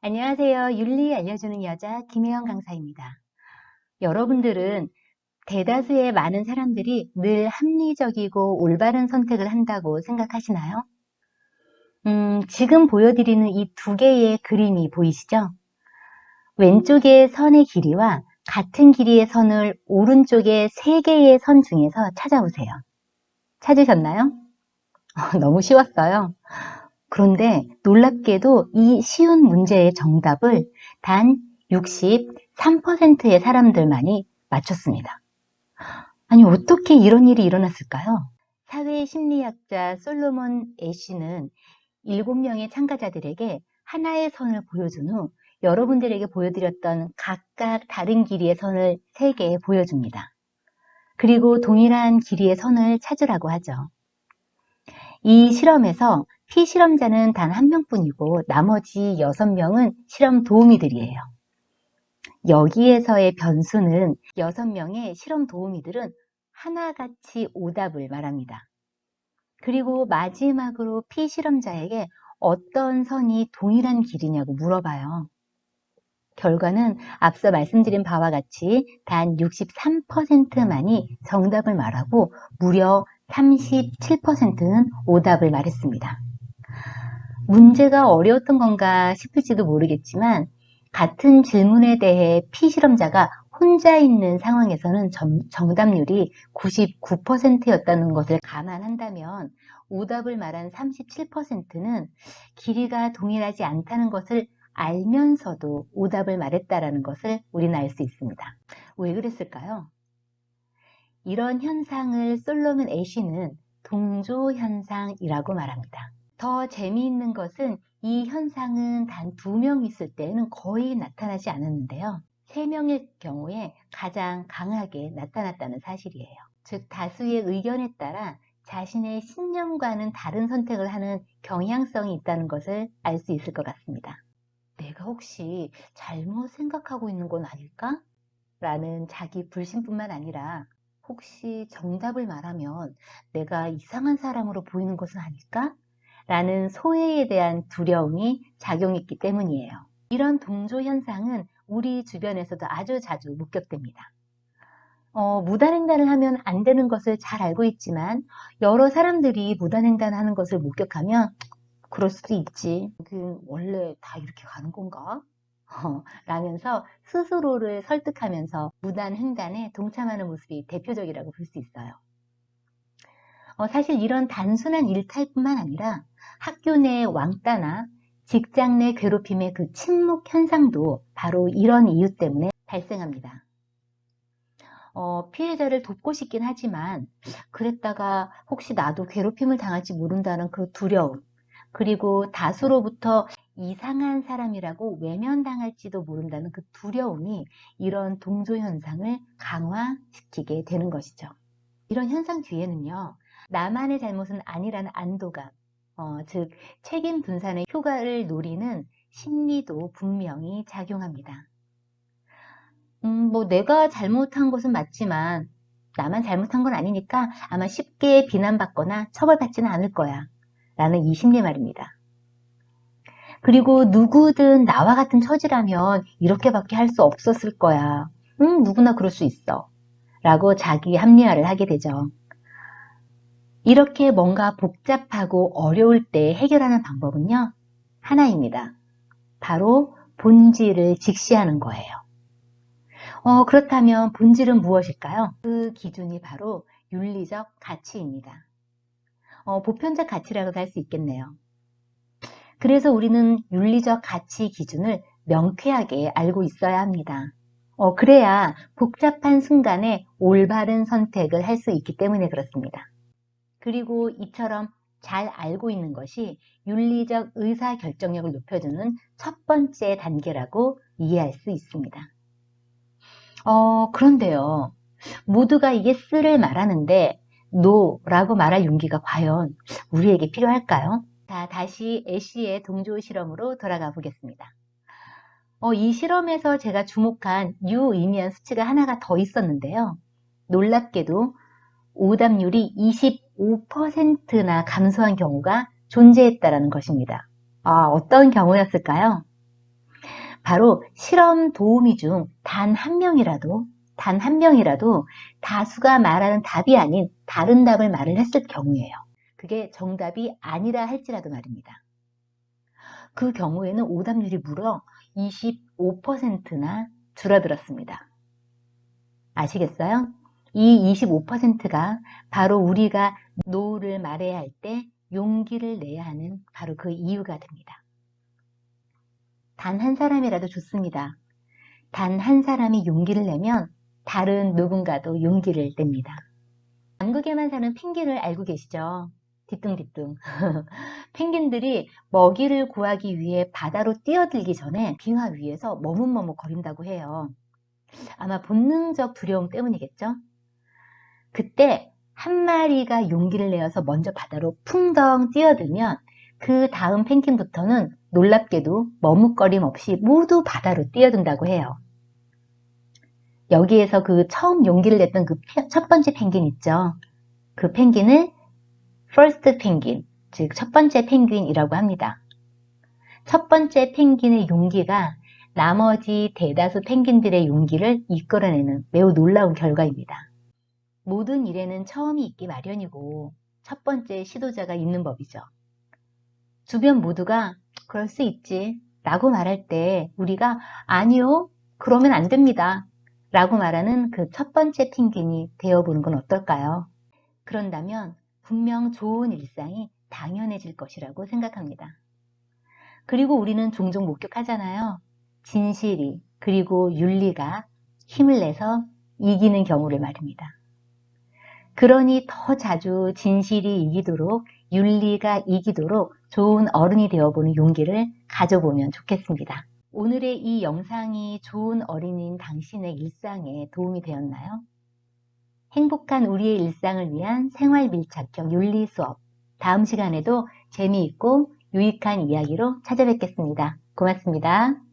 안녕하세요. 윤리 알려주는 여자 김혜영 강사입니다. 여러분들은 대다수의 많은 사람들이 늘 합리적이고 올바른 선택을 한다고 생각하시나요? 지금 보여드리는 이 두 개의 그림이 보이시죠? 왼쪽의 선의 길이와 같은 길이의 선을 오른쪽의 세 개의 선 중에서 찾아보세요. 찾으셨나요? 너무 쉬웠어요. 그런데 놀랍게도 이 쉬운 문제의 정답을 단 63%의 사람들만이 맞췄습니다. 아니, 어떻게 이런 일이 일어났을까요? 사회심리학자 솔로몬 애쉬는 7명의 참가자들에게 하나의 선을 보여준 후 여러분들에게 보여드렸던 각각 다른 길이의 선을 3개 보여줍니다. 그리고 동일한 길이의 선을 찾으라고 하죠. 이 실험에서 피실험자는 단 1명뿐이고 나머지 6명은 실험 도우미들이에요. 여기에서의 변수는 6명의 실험 도우미들은 하나같이 오답을 말합니다. 그리고 마지막으로 피실험자에게 어떤 선이 동일한 길이냐고 물어봐요. 결과는 앞서 말씀드린 바와 같이 단 63%만이 정답을 말하고 무려 37%는 오답을 말했습니다. 문제가 어려웠던 건가 싶을지도 모르겠지만 같은 질문에 대해 피실험자가 혼자 있는 상황에서는 정답률이 99%였다는 것을 감안한다면 오답을 말한 37%는 길이가 동일하지 않다는 것을 알면서도 오답을 말했다는 것을 우리는 알 수 있습니다. 왜 그랬을까요? 이런 현상을 솔로몬 애쉬는 동조현상이라고 말합니다. 더 재미있는 것은 이 현상은 단 2명 있을 때는 거의 나타나지 않았는데요. 3명의 경우에 가장 강하게 나타났다는 사실이에요. 즉 다수의 의견에 따라 자신의 신념과는 다른 선택을 하는 경향성이 있다는 것을 알 수 있을 것 같습니다. 내가 혹시 잘못 생각하고 있는 건 아닐까? 라는 자기 불신뿐만 아니라 혹시 정답을 말하면 내가 이상한 사람으로 보이는 것은 아닐까? 라는 소외에 대한 두려움이 작용했기 때문이에요. 이런 동조 현상은 우리 주변에서도 아주 자주 목격됩니다. 무단횡단을 하면 안 되는 것을 잘 알고 있지만 여러 사람들이 무단횡단하는 것을 목격하면 그럴 수도 있지. 원래 다 이렇게 가는 건가? 라면서 스스로를 설득하면서 무단횡단에 동참하는 모습이 대표적이라고 볼 수 있어요. 사실 이런 단순한 일탈뿐만 아니라 학교 내 왕따나 직장 내 괴롭힘의 그 침묵 현상도 바로 이런 이유 때문에 발생합니다. 피해자를 돕고 싶긴 하지만 그랬다가 혹시 나도 괴롭힘을 당할지 모른다는 그 두려움, 그리고 다수로부터 이상한 사람이라고 외면당할지도 모른다는 그 두려움이 이런 동조 현상을 강화시키게 되는 것이죠. 이런 현상 뒤에는요, 나만의 잘못은 아니라는 안도감, 즉 책임 분산의 효과를 노리는 심리도 분명히 작용합니다. 내가 잘못한 것은 맞지만 나만 잘못한 건 아니니까 아마 쉽게 비난받거나 처벌받지는 않을 거야 라는 이 심리 말입니다. 그리고 누구든 나와 같은 처지라면 이렇게밖에 할 수 없었을 거야. 누구나 그럴 수 있어 라고 자기 합리화를 하게 되죠. 이렇게 뭔가 복잡하고 어려울 때 해결하는 방법은요, 하나입니다. 바로 본질을 직시하는 거예요. 그렇다면 본질은 무엇일까요? 그 기준이 바로 윤리적 가치입니다. 보편적 가치라고도 할 수 있겠네요. 그래서 우리는 윤리적 가치 기준을 명쾌하게 알고 있어야 합니다. 그래야 복잡한 순간에 올바른 선택을 할 수 있기 때문에 그렇습니다. 그리고 이처럼 잘 알고 있는 것이 윤리적 의사결정력을 높여주는 첫 번째 단계라고 이해할 수 있습니다. 그런데요, 모두가 예스를 말하는데 노라고 말할 용기가 과연 우리에게 필요할까요? 자, 다시 애쉬의 동조 실험으로 돌아가 보겠습니다. 이 실험에서 제가 주목한 유의미한 수치가 하나가 더 있었는데요. 놀랍게도 오답률이 25%나 감소한 경우가 존재했다는 것입니다. 어떤 경우였을까요? 바로 실험 도우미 중 단 한 명이라도 다수가 말하는 답이 아닌 다른 답을 말을 했을 경우예요. 그게 정답이 아니라 할지라도 말입니다. 그 경우에는 오답률이 무려 25%나 줄어들었습니다. 아시겠어요? 이 25%가 바로 우리가 노를 말해야 할 때 용기를 내야 하는 바로 그 이유가 됩니다. 단 한 사람이라도 좋습니다. 단 한 사람이 용기를 내면 다른 누군가도 용기를 냅니다. 남극에만 사는 펭귄을 알고 계시죠? 뒤뚱뒤뚱. 펭귄들이 먹이를 구하기 위해 바다로 뛰어들기 전에 빙하 위에서 머뭇머뭇 거린다고 해요. 아마 본능적 두려움 때문이겠죠? 그때 한 마리가 용기를 내어서 먼저 바다로 풍덩 뛰어들면 그 다음 펭귄부터는 놀랍게도 머뭇거림 없이 모두 바다로 뛰어든다고 해요. 여기에서 그 처음 용기를 냈던 그 첫 번째 펭귄 있죠? 그 펭귄을 first 펭귄, 즉 첫 번째 펭귄이라고 합니다. 첫 번째 펭귄의 용기가 나머지 대다수 펭귄들의 용기를 이끌어내는 매우 놀라운 결과입니다. 모든 일에는 처음이 있기 마련이고 첫 번째 시도자가 있는 법이죠. 주변 모두가 그럴 수 있지 라고 말할 때 우리가 아니요, 그러면 안 됩니다 라고 말하는 그 첫 번째 펭귄이 되어보는 건 어떨까요? 그런다면 분명 좋은 일상이 당연해질 것이라고 생각합니다. 그리고 우리는 종종 목격하잖아요. 진실이 그리고 윤리가 힘을 내서 이기는 경우를 말입니다. 그러니 더 자주 진실이 이기도록 윤리가 이기도록 좋은 어른이 되어보는 용기를 가져보면 좋겠습니다. 오늘의 이 영상이 좋은 어린이인 당신의 일상에 도움이 되었나요? 행복한 우리의 일상을 위한 생활 밀착형 윤리 수업. 다음 시간에도 재미있고 유익한 이야기로 찾아뵙겠습니다. 고맙습니다.